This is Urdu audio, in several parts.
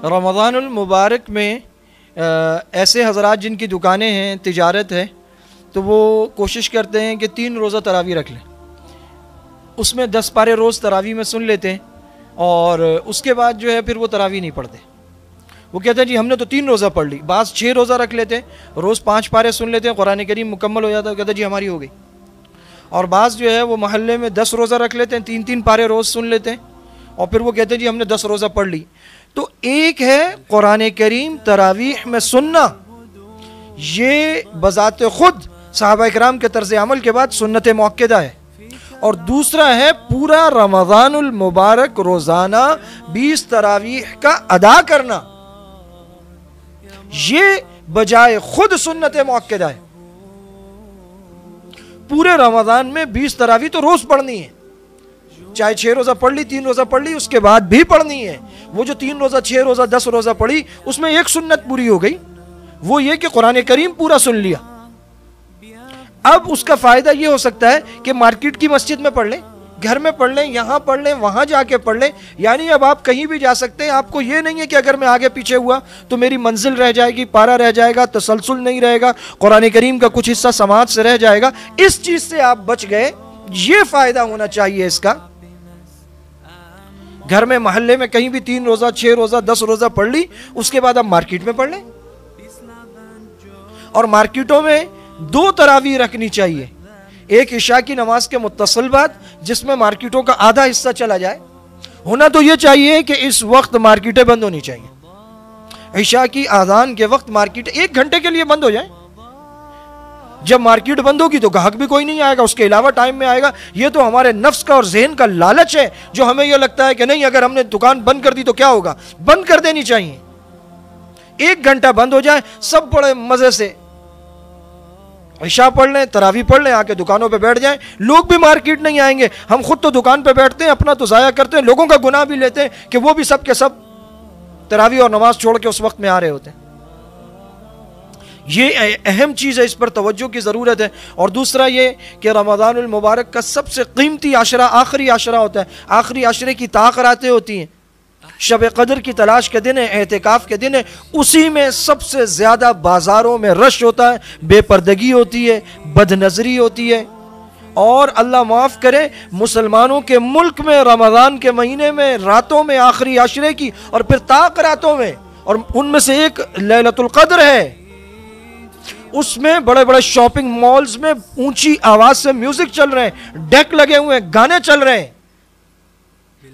رمضان المبارک میں ایسے حضرات جن کی دکانیں ہیں، تجارت ہے، تو وہ کوشش کرتے ہیں کہ 3 روزہ تراویح رکھ لیں، اس میں 10 پارے روز تراویح میں سن لیتے ہیں، اور اس کے بعد جو ہے پھر وہ تراویح نہیں پڑھتے۔ وہ کہتے ہیں جی ہم نے تو 3 روزہ پڑھ لی، بعض 6 روزہ رکھ لیتے ہیں، روز 5 پارے سن لیتے ہیں، قرآن کریم مکمل ہو جاتا ہے، کہتے ہیں جی ہماری ہو گئی۔ اور بعض جو ہے وہ محلے میں 10 روزہ رکھ لیتے ہیں، 3 پارے روز سن لیتے ہیں، اور پھر وہ کہتے ہیں جی ہم نے 10 روزہ پڑھ لی۔ تو ایک ہے قرآن کریم تراویح میں سننا، یہ بذات خود صحابہ اکرام کے طرز عمل کے بعد سنت مؤکدہ ہے، اور دوسرا ہے پورا رمضان المبارک روزانہ 20 تراویح کا ادا کرنا، یہ بجائے خود سنت مؤکدہ ہے۔ پورے رمضان میں 20 تراویح تو روز پڑھنی ہے، چاہے 6 روزہ پڑھ لی، 3 روزہ پڑھ لی، اس کے بعد بھی پڑھنی ہے۔ وہ جو 3 روزہ 6 روزہ 10 روزہ پڑھی، اس میں ایک سنت پوری ہو گئی، وہ یہ کہ قرآن کریم پورا سن لیا۔ اب اس کا فائدہ یہ ہو سکتا ہے کہ مارکیٹ کی مسجد میں پڑھ لیں، گھر میں پڑھ لیں، یہاں پڑھ لیں، وہاں جا کے پڑھ لیں، یعنی اب آپ کہیں بھی جا سکتے ہیں۔ آپ کو یہ نہیں ہے کہ اگر میں آگے پیچھے ہوا تو میری منزل رہ جائے گی، پارا رہ جائے گا، تسلسل نہیں رہے گا، قرآن کریم کا کچھ حصہ سماعت سے رہ جائے گا، اس چیز سے آپ بچ گئے۔ یہ فائدہ ہونا چاہیے اس کا۔ گھر میں محلے میں کہیں بھی 3 روزہ 6 روزہ 10 روزہ پڑھ لی، اس کے بعد آپ مارکیٹ میں پڑھ لیں، اور مارکیٹوں میں 2 تراویح رکھنی چاہیے، ایک عشاء کی نماز کے متصل بعد، جس میں مارکیٹوں کا آدھا حصہ چلا جائے۔ ہونا تو یہ چاہیے کہ اس وقت مارکیٹیں بند ہونی چاہیے، عشاء کی آذان کے وقت مارکیٹ 1 گھنٹے کے لیے بند ہو جائیں۔ جب مارکیٹ بند ہوگی تو گاہک بھی کوئی نہیں آئے گا، اس کے علاوہ ٹائم میں آئے گا۔ یہ تو ہمارے نفس کا اور ذہن کا لالچ ہے، جو ہمیں یہ لگتا ہے کہ نہیں اگر ہم نے دکان بند کر دی تو کیا ہوگا، بند کر دینی چاہیے۔ 1 گھنٹہ بند ہو جائے، سب بڑے مزے سے عشاء پڑھ لیں، تراویح پڑھ لیں، آ کے دکانوں پہ بیٹھ جائیں، لوگ بھی مارکیٹ نہیں آئیں گے۔ ہم خود تو دکان پہ بیٹھتے ہیں، اپنا تو ضائع کرتے ہیں، لوگوں کا گناہ بھی لیتے ہیں کہ وہ بھی سب کے سب تراویح اور نماز چھوڑ کے اس وقت میں آ رہے ہوتے ہیں۔ یہ اہم چیز ہے، اس پر توجہ کی ضرورت ہے۔ اور دوسرا یہ کہ رمضان المبارک کا سب سے قیمتی عشرہ آخری عشرہ ہوتا ہے، آخری عشرے کی تاخراتیں ہوتی ہیں، شب قدر کی تلاش کے دن ہے، اعتکاف کے دن ہے، اسی میں سب سے زیادہ بازاروں میں رش ہوتا ہے، بے پردگی ہوتی ہے، بد نظری ہوتی ہے، اور اللہ معاف کرے مسلمانوں کے ملک میں رمضان کے مہینے میں راتوں میں آخری عشرے کی، اور پھر طاق راتوں میں، اور ان میں سے ایک لیلۃ القدر ہے، اس میں بڑے بڑے شاپنگ مالز میں اونچی آواز سے میوزک چل رہے ہیں، ڈیک لگے ہوئے ہیں، گانے چل رہے ہیں۔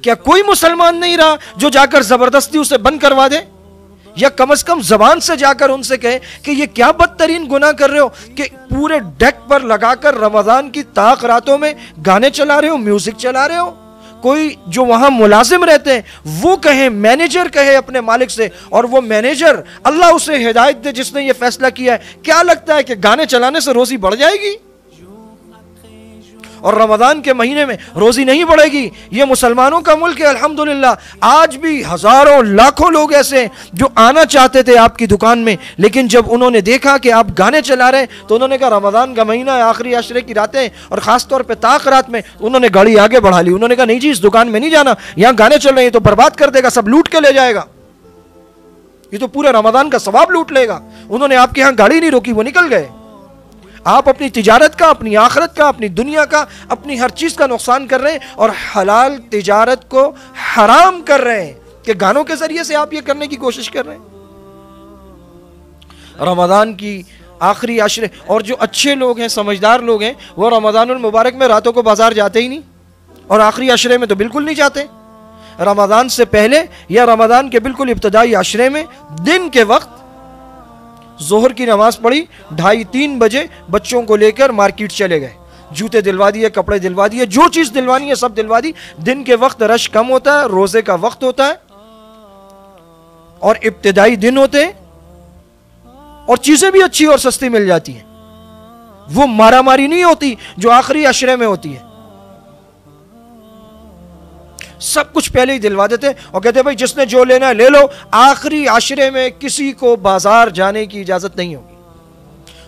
کیا کوئی مسلمان نہیں رہا جو جا کر زبردستی اسے بند کروا دے، یا کم از کم زبان سے جا کر ان سے کہے کہ یہ کیا بدترین گناہ کر رہے ہو کہ پورے ڈیک پر لگا کر رمضان کی طاق راتوں میں گانے چلا رہے ہو، میوزک چلا رہے ہو۔ کوئی جو وہاں ملازم رہتے ہیں وہ کہیں، مینیجر کہے اپنے مالک سے، اور وہ مینیجر اللہ اسے ہدایت دے جس نے یہ فیصلہ کیا ہے، کیا لگتا ہے کہ گانے چلانے سے روزی بڑھ جائے گی؟ اور رمضان کے مہینے میں روزی نہیں بڑھے گی۔ یہ مسلمانوں کا ملک ہے الحمدللہ، آج بھی ہزاروں لاکھوں لوگ ایسے ہیں جو آنا چاہتے تھے آپ کی دکان میں، لیکن جب انہوں نے دیکھا کہ آپ گانے چلا رہے ہیں تو انہوں نے کہا رمضان کا مہینہ ہے، آخری عشرے کی راتیں، اور خاص طور پہ طاق رات میں، انہوں نے گاڑی آگے بڑھا لی، انہوں نے کہا نہیں جی اس دکان میں نہیں جانا، یہاں گانے چل رہے ہیں، تو برباد کر دے گا، سب لوٹ کے لے جائے گا، یہ تو پورے رمضان کا ثواب لوٹ لے گا۔ انہوں نے آپ کے ہاں گاڑی نہیں روکی، وہ نکل گئے۔ آپ اپنی تجارت کا، اپنی آخرت کا، اپنی دنیا کا، اپنی ہر چیز کا نقصان کر رہے ہیں، اور حلال تجارت کو حرام کر رہے ہیں کہ گانوں کے ذریعے سے آپ یہ کرنے کی کوشش کر رہے ہیں۔ رمضان کی آخری عشرے، اور جو اچھے لوگ ہیں، سمجھدار لوگ ہیں، وہ رمضان المبارک میں راتوں کو بازار جاتے ہی نہیں، اور آخری عشرے میں تو بالکل نہیں جاتے۔ رمضان سے پہلے یا رمضان کے بالکل ابتدائی عشرے میں دن کے وقت ظہر کی نماز پڑھی، 2:30-3 بجے بچوں کو لے کر مارکیٹ چلے گئے، جوتے دلوا دیے، کپڑے دلوا دیے، جو چیز دلوانی ہے سب دلوا دی۔ دن کے وقت رش کم ہوتا ہے، روزے کا وقت ہوتا ہے، اور ابتدائی دن ہوتے ہیں، اور چیزیں بھی اچھی اور سستی مل جاتی ہیں، وہ مارا ماری نہیں ہوتی جو آخری عشرے میں ہوتی ہے۔ سب کچھ پہلے ہی دلوا دیتے اور کہتے ہیں بھائی جس نے جو لینا ہے لے لو، آخری عشرے میں کسی کو بازار جانے کی اجازت نہیں ہوگی،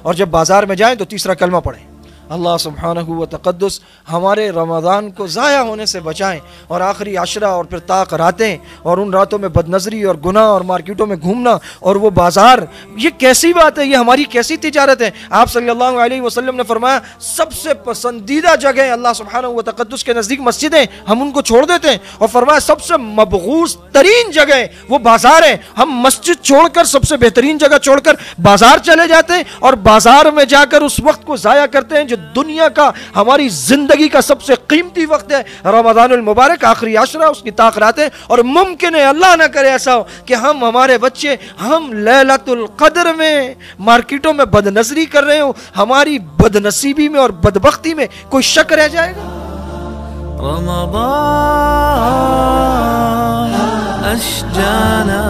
اور جب بازار میں جائیں تو تیسرا کلمہ پڑھیں، اللہ سبحانہ و تقدس ہمارے رمضان کو ضائع ہونے سے بچائیں، اور آخری عشرہ اور پھر طاق راتیں، اور ان راتوں میں بد نظری اور گناہ اور مارکیٹوں میں گھومنا اور وہ بازار، یہ کیسی بات ہے؟ یہ ہماری کیسی تجارت ہے؟ آپ صلی اللہ علیہ وسلم نے فرمایا سب سے پسندیدہ جگہ اللہ سبحانہ و تقدس کے نزدیک مسجدیں، ہم ان کو چھوڑ دیتے ہیں، اور فرمایا سب سے مبغوض ترین جگہ وہ بازار ہے، ہم مسجد چھوڑ کر سب سے بہترین جگہ چھوڑ کر بازار چلے جاتے ہیں، اور بازار میں جا کر اس وقت کو ضائع کرتے ہیں جو دنیا کا، ہماری زندگی کا سب سے قیمتی وقت ہے، رمضان المبارک آخری عشرہ، اس کی طاق راتیں۔ اور ممکن ہے اللہ نہ کرے ایسا ہو کہ ہمارے بچے ہم لیلۃ القدر میں مارکیٹوں میں بد نظری کر رہے ہوں، ہماری بد نصیبی میں اور بدبختی میں کوئی شک رہ جائے گا؟ رمضان أشجانا